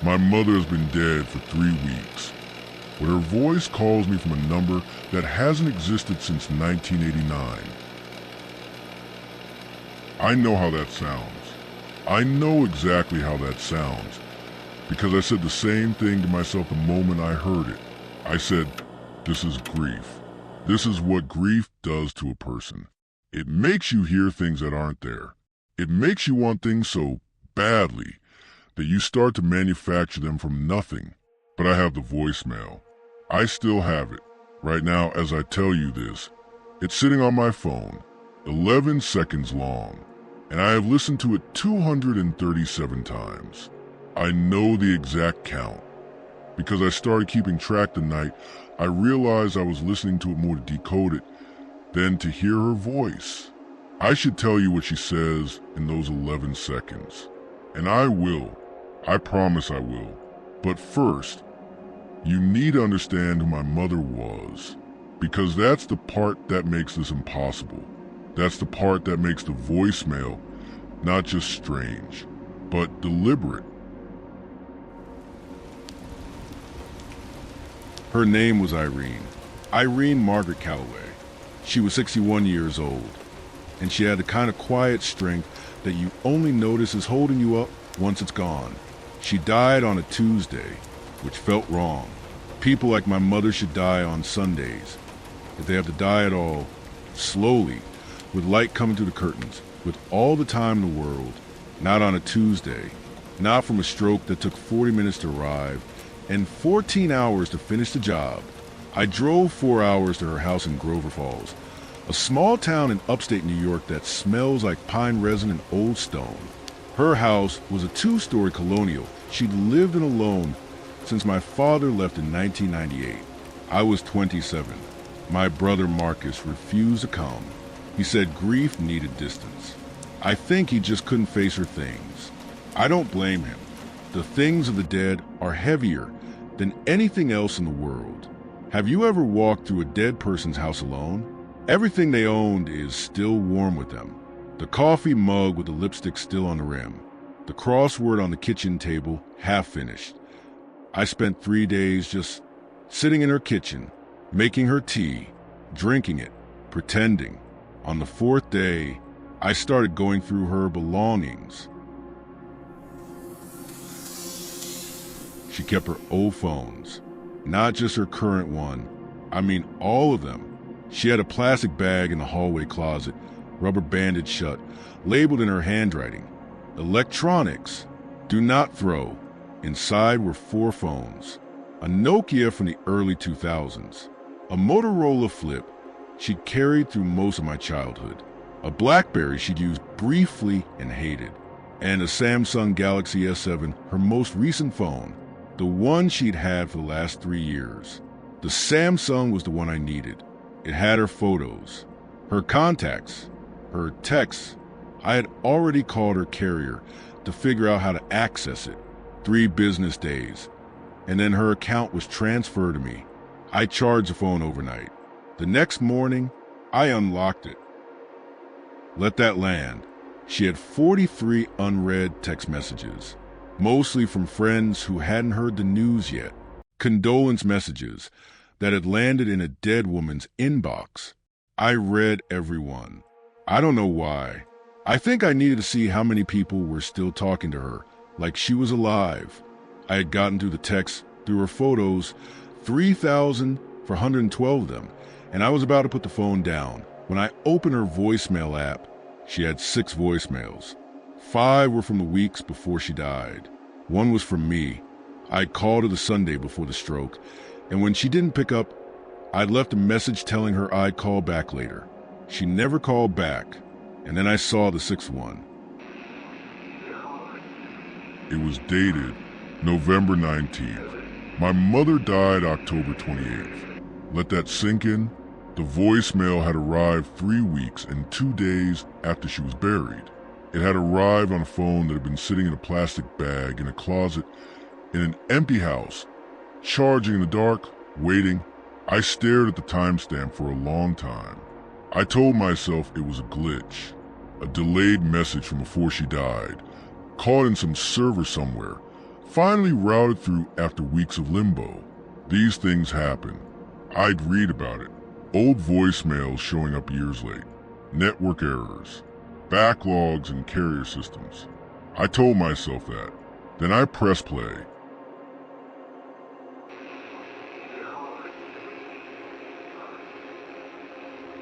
My mother has been dead for 3 weeks, but her voice calls me from a number that hasn't existed since 1989. I know how that sounds. I know exactly how that sounds, because I said the same thing to myself the moment I heard it. I said, this is grief. This is what grief does to a person. It makes you hear things that aren't there. It makes you want things so badly that you start to manufacture them from nothing. But I have the voicemail. I still have it. Right now, as I tell you this, it's sitting on my phone, 11 seconds long, and I have listened to it 237 times. I know the exact count. Because I started keeping track the night, I realized I was listening to it more to decode it than to hear her voice. I should tell you what she says in those 11 seconds. And I will. I promise I will. But first, you need to understand who my mother was. Because that's the part that makes this impossible. That's the part that makes the voicemail not just strange, but deliberate. Her name was Irene Margaret Calloway. She was 61 years old, and she had the kind of quiet strength that you only notice is holding you up once it's gone. She died on a Tuesday, which felt wrong. People like my mother should die on Sundays. If they have to die at all, slowly, with light coming through the curtains, with all the time in the world, not on a Tuesday, not from a stroke that took 40 minutes to arrive, and 14 hours to finish the job. I drove 4 hours to her house in Grover Falls, a small town in upstate New York that smells like pine resin and old stone. Her house was a 2-story colonial she'd lived in alone since my father left in 1998. I was 27. My brother Marcus refused to come. He said grief needed distance. I think he just couldn't face her things. I don't blame him. The things of the dead are heavier than anything else in the world. Have you ever walked through a dead person's house alone? Everything they owned is still warm with them. The coffee mug with the lipstick still on the rim. The crossword on the kitchen table half finished. I spent 3 days just sitting in her kitchen, making her tea, drinking it, pretending. On the 4th day, I started going through her belongings. She kept her old phones, not just her current one. I mean all of them. She had a plastic bag in the hallway closet, rubber banded shut, labeled in her handwriting. Electronics, do not throw. Inside were 4 phones. A Nokia from the early 2000s. A Motorola Flip she'd carried through most of my childhood. A BlackBerry she'd used briefly and hated. And a Samsung Galaxy S7, her most recent phone. The one she'd had for the last 3 years. The Samsung was the one I needed. It had her photos, her contacts, her texts. I had already called her carrier to figure out how to access it. 3 business days. And then her account was transferred to me. I charged the phone overnight. The next morning, I unlocked it. Let that land. She had 43 unread text messages, mostly from friends who hadn't heard the news yet. Condolence messages that had landed in a dead woman's inbox. I read every one. I don't know why. I think I needed to see how many people were still talking to her, like she was alive. I had gotten through the texts, through her photos, 3,000 for 112 of them, and I was about to put the phone down. When I opened her voicemail app, she had 6 voicemails. 5 were from the weeks before she died. 1 was from me. I'd called her the Sunday before the stroke, and when she didn't pick up, I'd left a message telling her I'd call back later. She never called back, and then I saw the 6th one. It was dated November 19th. My mother died October 28th. Let that sink in. The voicemail had arrived 3 weeks and 2 days after she was buried. It had arrived on a phone that had been sitting in a plastic bag in a closet in an empty house, charging in the dark, waiting. I stared at the timestamp for a long time. I told myself it was a glitch, a delayed message from before she died, caught in some server somewhere, Finally routed through after weeks of limbo. These things happen. I'd read about it. Old voicemails showing up years late. Network errors. Backlogs in carrier systems. I told myself that. Then I press play.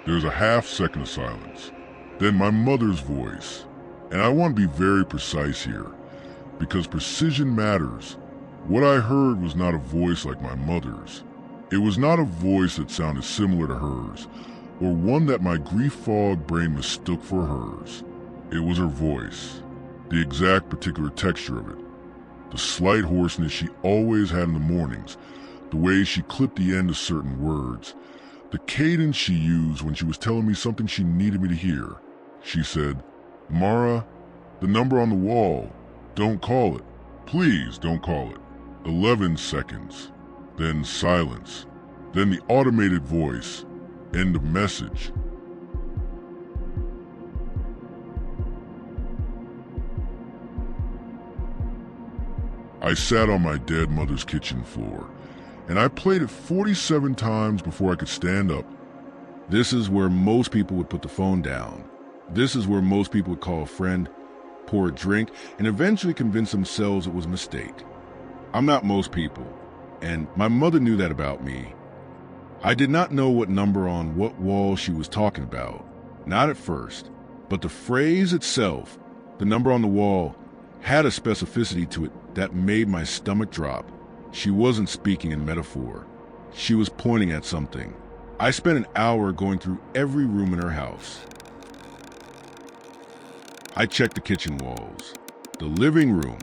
There's a half-second of silence. Then my mother's voice. And I want to be very precise here, because precision matters. What I heard was not a voice like my mother's. It was not a voice that sounded similar to hers, or one that my grief-fogged brain mistook for hers. It was her voice, the exact particular texture of it, the slight hoarseness she always had in the mornings, the way she clipped the end of certain words, the cadence she used when she was telling me something she needed me to hear. She said, "Mara, the number on the wall, don't call it. Please don't call it." 11 seconds. Then silence. Then the automated voice. End of message. I sat on my dead mother's kitchen floor, and I played it 47 times before I could stand up. This is where most people would put the phone down. This is where most people would call a friend, pour a drink, and eventually convince themselves it was a mistake. I'm not most people, and my mother knew that about me. I did not know what number on what wall she was talking about, not at first, but the phrase itself, the number on the wall, had a specificity to it that made my stomach drop. She wasn't speaking in metaphor. She was pointing at something. I spent an hour going through every room in her house. I checked the kitchen walls, the living room,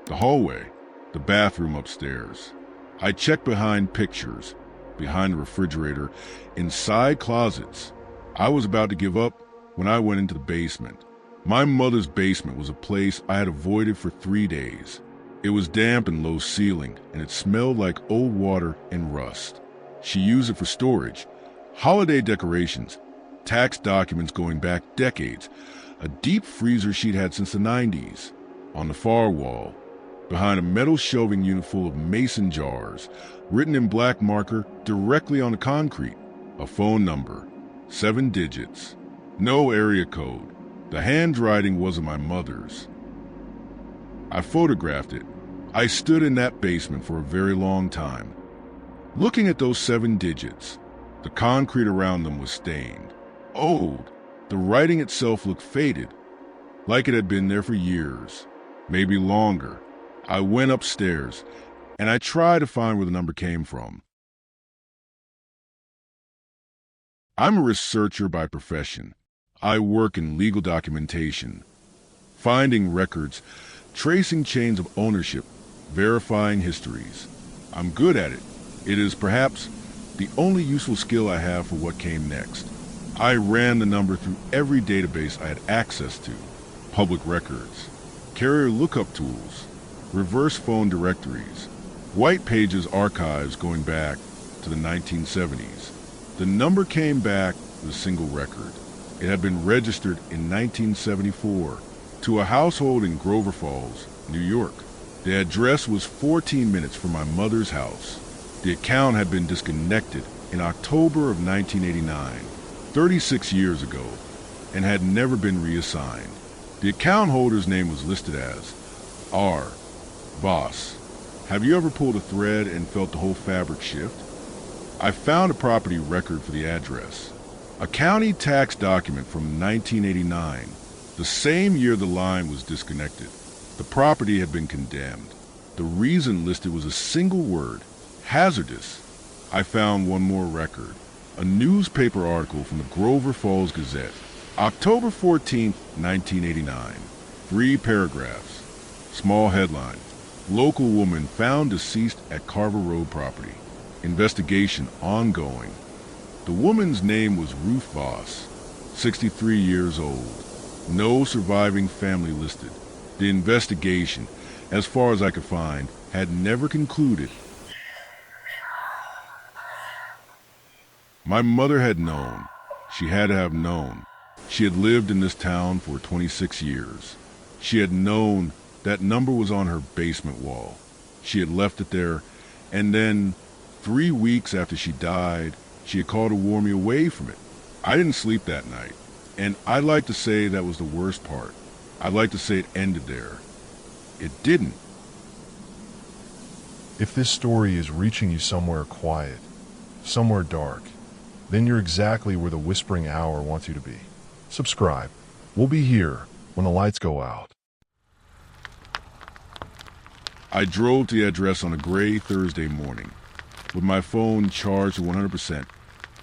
the hallway, the bathroom upstairs. I checked behind pictures, behind the refrigerator, inside closets. I was about to give up when I went into the basement. My mother's basement was a place I had avoided for 3 days. It was damp and low ceiling, and it smelled like old water and rust. She used it for storage, holiday decorations, tax documents going back decades, a deep freezer she'd had since the 90s. On the far wall, behind a metal shelving unit full of mason jars, written in black marker directly on the concrete, a phone number, 7 digits, no area code. The handwriting wasn't my mother's. I photographed it. I stood in that basement for a very long time, looking at those 7 digits. The concrete around them was stained, old. The writing itself looked faded, like it had been there for years, maybe longer. I went upstairs, and I tried to find where the number came from. I'm a researcher by profession. I work in legal documentation, finding records, tracing chains of ownership, verifying histories. I'm good at it. It is perhaps the only useful skill I have for what came next. I ran the number through every database I had access to, public records, carrier lookup tools, reverse phone directories, white pages archives going back to the 1970s. The number came back with a single record. It had been registered in 1974 to a household in Grover Falls, New York. The address was 14 minutes from my mother's house. The account had been disconnected in October of 1989, 36 years ago, and had never been reassigned. The account holder's name was listed as R. Voss. Have you ever pulled a thread and felt the whole fabric shift? I found a property record for the address. A county tax document from 1989, the same year the line was disconnected. The property had been condemned. The reason listed was a single word, hazardous. I found one more record, a newspaper article from the Grover Falls Gazette, October 14th, 1989. 3 paragraphs. Small headline. Local woman found deceased at Carver Road property. Investigation ongoing. The woman's name was Ruth Voss, 63 years old. No surviving family listed. The investigation, as far as I could find, had never concluded. My mother had known. She had to have known. She had lived in this town for 26 years. She had known that number was on her basement wall. She had left it there, and then 3 weeks after she died, she had called to warn me away from it. I didn't sleep that night, and I'd like to say that was the worst part. I'd like to say it ended there. It didn't. If this story is reaching you somewhere quiet, somewhere dark, then you're exactly where the Whispering Hour wants you to be. Subscribe. We'll be here when the lights go out. I drove to the address on a gray Thursday morning, with my phone charged to 100%,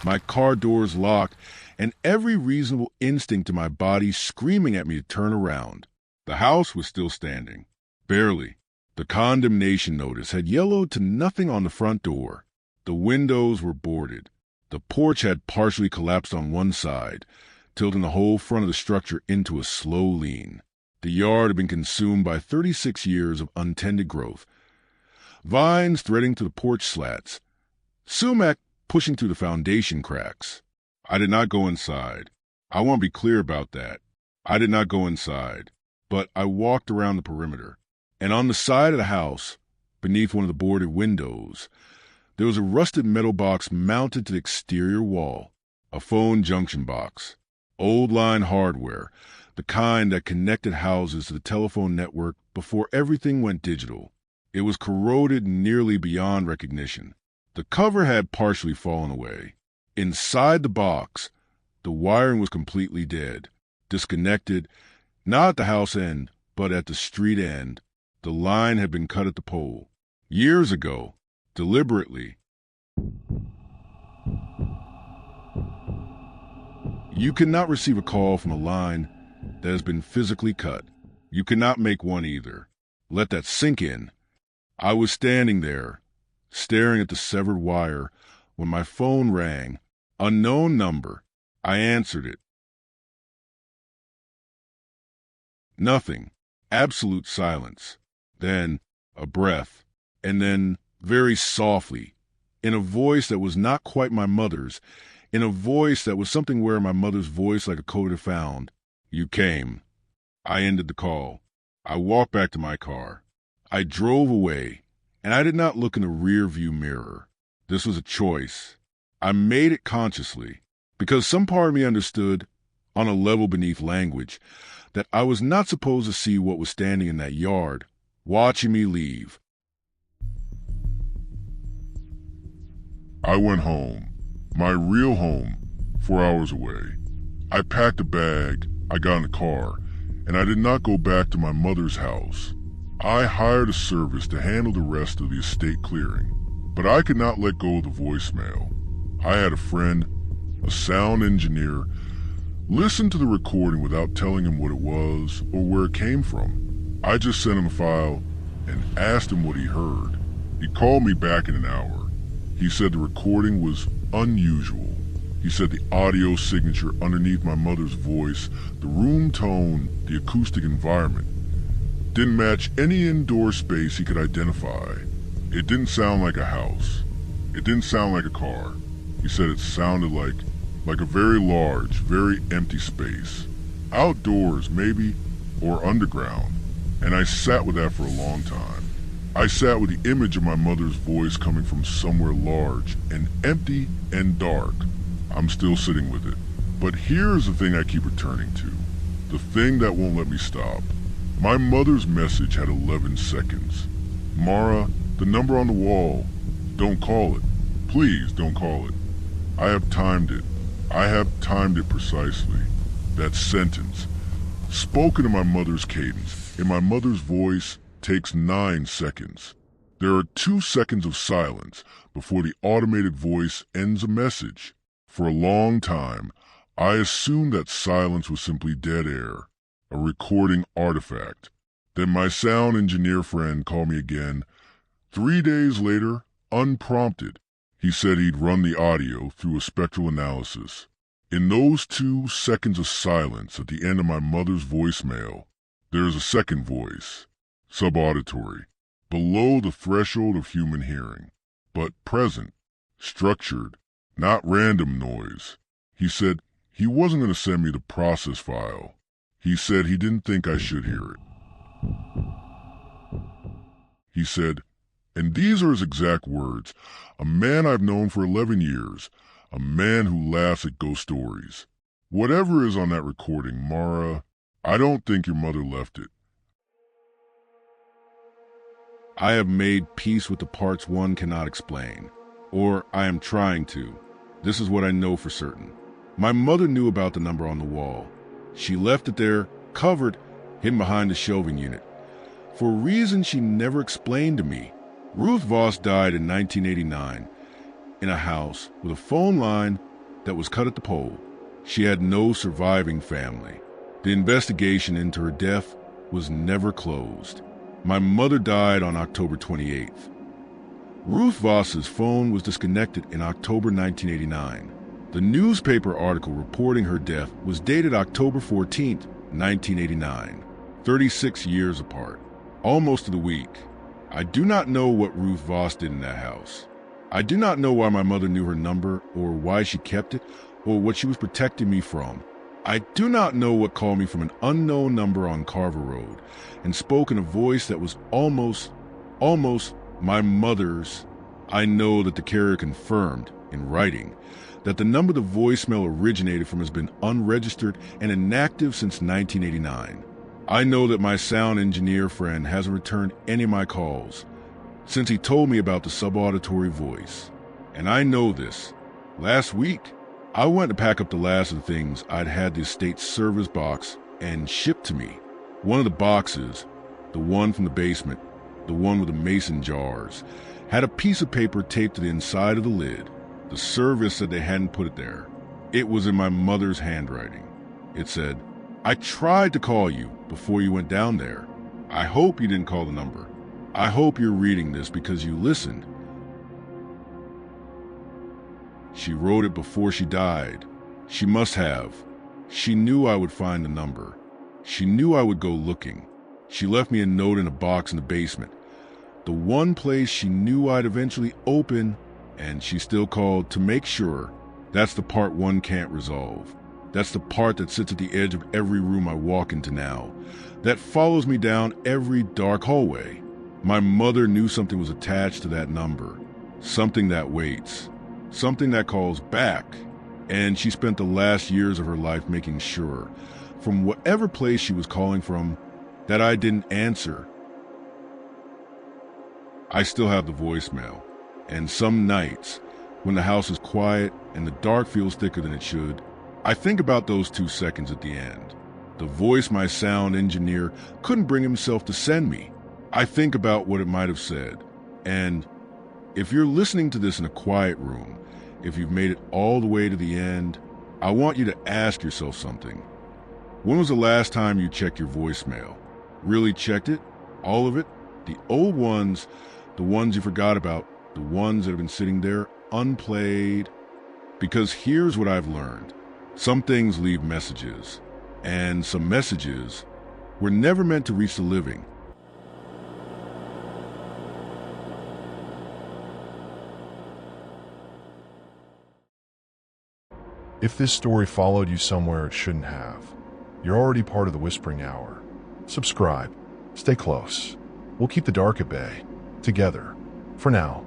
my car doors locked, and every reasonable instinct in my body screaming at me to turn around. The house was still standing. Barely. The condemnation notice had yellowed to nothing on the front door. The windows were boarded. The porch had partially collapsed on one side, tilting the whole front of the structure into a slow lean. The yard had been consumed by 36 years of untended growth. Vines threading to the porch slats. Sumac pushing through the foundation cracks. I did not go inside. I want to be clear about that. I did not go inside, but I walked around the perimeter. And on the side of the house, beneath one of the boarded windows, there was a rusted metal box mounted to the exterior wall. A phone junction box. Old line hardware, the kind that connected houses to the telephone network before everything went digital. It was corroded nearly beyond recognition. The cover had partially fallen away. Inside the box, the wiring was completely dead, disconnected, not at the house end, but at the street end. The line had been cut at the pole. Years ago, deliberately. You cannot receive a call from a line that has been physically cut. You cannot make one either. Let that sink in. I was standing there, staring at the severed wire, when my phone rang. Unknown number. I answered it. Nothing. Absolute silence. Then a breath, and then, very softly, in a voice that was not quite my mother's, in a voice that was something where my mother's voice like a coder found, "You came." I ended the call. I walked back to my car. I drove away, and I did not look in the rear-view mirror. This was a choice. I made it consciously, because some part of me understood, on a level beneath language, that I was not supposed to see what was standing in that yard, watching me leave. I went home, my real home, 4 hours away. I packed a bag, I got in the car, and I did not go back to my mother's house. I hired a service to handle the rest of the estate clearing, but I could not let go of the voicemail. I had a friend, a sound engineer, listen to the recording without telling him what it was or where it came from. I just sent him a file and asked him what he heard. He called me back in an hour. He said the recording was unusual. He said the audio signature underneath my mother's voice, the room tone, the acoustic environment, didn't match any indoor space he could identify. It didn't sound like a house. It didn't sound like a car. He said it sounded like a very large, very empty space. Outdoors, maybe, or underground. And I sat with that for a long time. I sat with the image of my mother's voice coming from somewhere large and empty and dark. I'm still sitting with it. But here's the thing I keep returning to. The thing that won't let me stop. My mother's message had 11 seconds. Mara, the number on the wall. Don't call it. Please don't call it. I have timed it. I have timed it precisely. That sentence, spoken in my mother's cadence, in my mother's voice, takes 9 seconds. There are 2 seconds of silence before the automated voice ends a message. For a long time, I assumed that silence was simply dead air, a recording artifact. Then my sound engineer friend called me again. 3 days later, unprompted, he said he'd run the audio through a spectral analysis. In those 2 seconds of silence at the end of my mother's voicemail, there is a second voice, subauditory, below the threshold of human hearing, but present, structured, not random noise. He said he wasn't going to send me the process file. He said he didn't think I should hear it. He said, And these are his exact words. A man I've known for 11 years. A man who laughs at ghost stories. Whatever is on that recording, Mara, I don't think your mother left it. I have made peace with the parts one cannot explain. Or I am trying to. This is what I know for certain. My mother knew about the number on the wall. She left it there, covered, hidden behind the shelving unit. For a reason she never explained to me, Ruth Voss died in 1989 in a house with a phone line that was cut at the pole. She had no surviving family. The investigation into her death was never closed. My mother died on October 28th. Ruth Voss's phone was disconnected in October 1989. The newspaper article reporting her death was dated October 14th, 1989, 36 years apart, almost to the week. I do not know what Ruth Voss did in that house. I do not know why my mother knew her number or why she kept it or what she was protecting me from. I do not know what called me from an unknown number on Carver Road and spoke in a voice that was almost my mother's. I know that the carrier confirmed, in writing, that the number the voicemail originated from has been unregistered and inactive since 1989. I know that my sound engineer friend hasn't returned any of my calls since he told me about the subauditory voice. And I know this. Last week, I went to pack up the last of the things I'd had the estate service box and shipped to me. One of the boxes, the one from the basement, the one with the mason jars, had a piece of paper taped to the inside of the lid. The service said they hadn't put it there. It was in my mother's handwriting. It said, "I tried to call you before you went down there. I hope you didn't call the number. I hope you're reading this because you listened." She wrote it before she died. She must have. She knew I would find the number. She knew I would go looking. She left me a note in a box in the basement, the one place she knew I'd eventually open, and she still called to make sure. That's the part one can't resolve. That's the part that sits at the edge of every room I walk into now, that follows me down every dark hallway. My mother knew something was attached to that number, something that waits, something that calls back, and she spent the last years of her life making sure, from whatever place she was calling from, that I didn't answer. I still have the voicemail, and some nights, when the house is quiet and the dark feels thicker than it should, I think about those 2 seconds at the end, the voice my sound engineer couldn't bring himself to send me. I think about what it might have said, and if you're listening to this in a quiet room, if you've made it all the way to the end, I want you to ask yourself something. When was the last time you checked your voicemail? Really checked it? All of it? The old ones, the ones you forgot about, the ones that have been sitting there unplayed? Because here's what I've learned. Some things leave messages, and some messages were never meant to reach the living. If this story followed you somewhere it shouldn't have, you're already part of the Whispering Hour. Subscribe. Stay close. We'll keep the dark at bay. Together. For now.